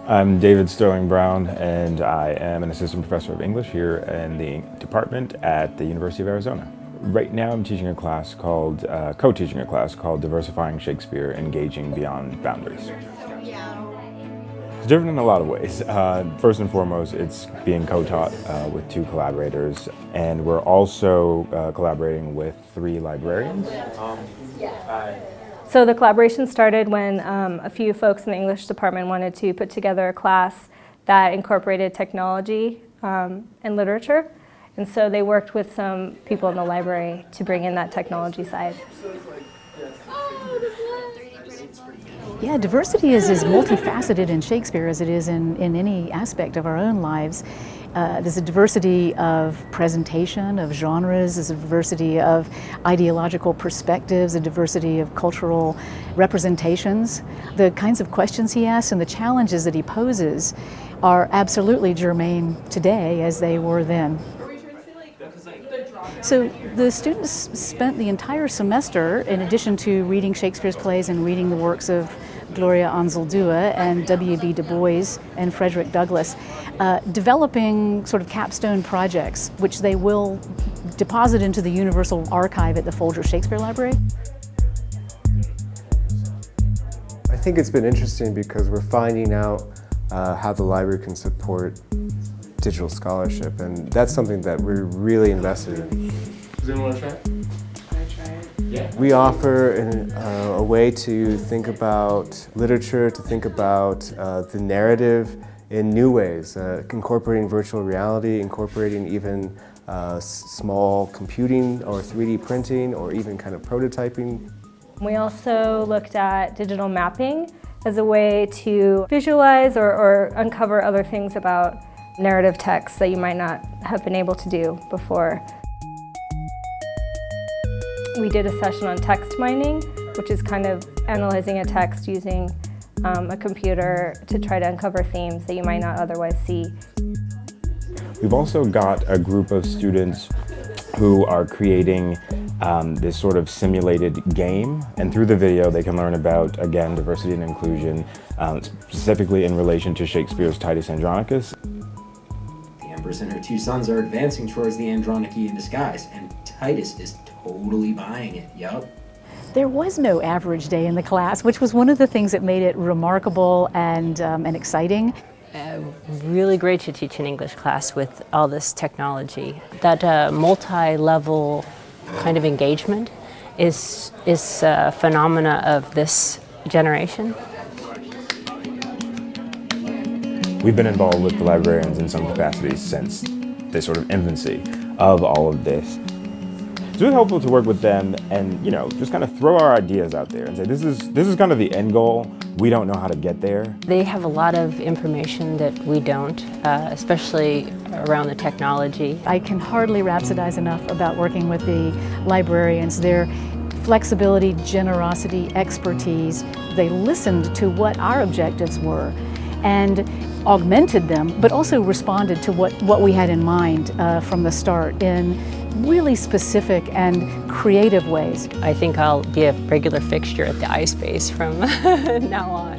I'm David Sterling Brown, and I am an assistant professor of English here in the department at the University of Arizona. Right now I'm teaching a class called, co-teaching a class called Diversifying Shakespeare, Engaging Beyond Boundaries. It's different in a lot of ways. First and foremost, it's being co-taught with two collaborators, and we're also collaborating with 3 librarians. So the collaboration started when a few folks in the English department wanted to put together a class that incorporated technology and literature. And so they worked with some people in the library to bring in that technology side. Yeah, diversity is as multifaceted in Shakespeare as it is in any aspect of our own lives. There's a diversity of presentation, of genres, there's a diversity of ideological perspectives, a diversity of cultural representations. The kinds of questions he asks and the challenges that he poses are absolutely germane today as they were then. So the students spent the entire semester, in addition to reading Shakespeare's plays and reading the works of Gloria Anzaldúa and W.B. Du Bois and Frederick Douglass, developing sort of capstone projects, which they will deposit into the Universal Archive at the Folger Shakespeare Library. I think it's been interesting because we're finding out how the library can support digital scholarship, and that's something that we're really invested in. Does anyone want to try it? Can I try it? Yeah. We offer a way to think about literature, to think about the narrative in new ways, incorporating virtual reality, incorporating even small computing or 3D printing or even kind of prototyping. We also looked at digital mapping as a way to visualize or uncover other things about narrative text that you might not have been able to do before. We did a session on text mining, which is kind of analyzing a text using a computer to try to uncover themes that you might not otherwise see. We've also got a group of students who are creating this sort of simulated game, and through the video they can learn about, again, diversity and inclusion, specifically in relation to Shakespeare's Titus Andronicus. The Empress and her 2 sons are advancing towards the Andronichy in disguise, and Titus is totally buying it, yup. There was no average day in the class, which was one of the things that made it remarkable and exciting. Really great to teach an English class with all this technology. That multi-level kind of engagement is a phenomena of this generation. We've been involved with the librarians in some capacities since the sort of infancy of all of this. It's really helpful to work with them and, you know, just kind of throw our ideas out there and say, this is kind of the end goal. We don't know how to get there. They have a lot of information that we don't, especially around the technology. I can hardly rhapsodize enough about working with the librarians. Their flexibility, generosity, expertise. They listened to what our objectives were and augmented them, but also responded to what we had in mind from the start in really specific and creative ways. I think I'll be a regular fixture at the iSpace from now on.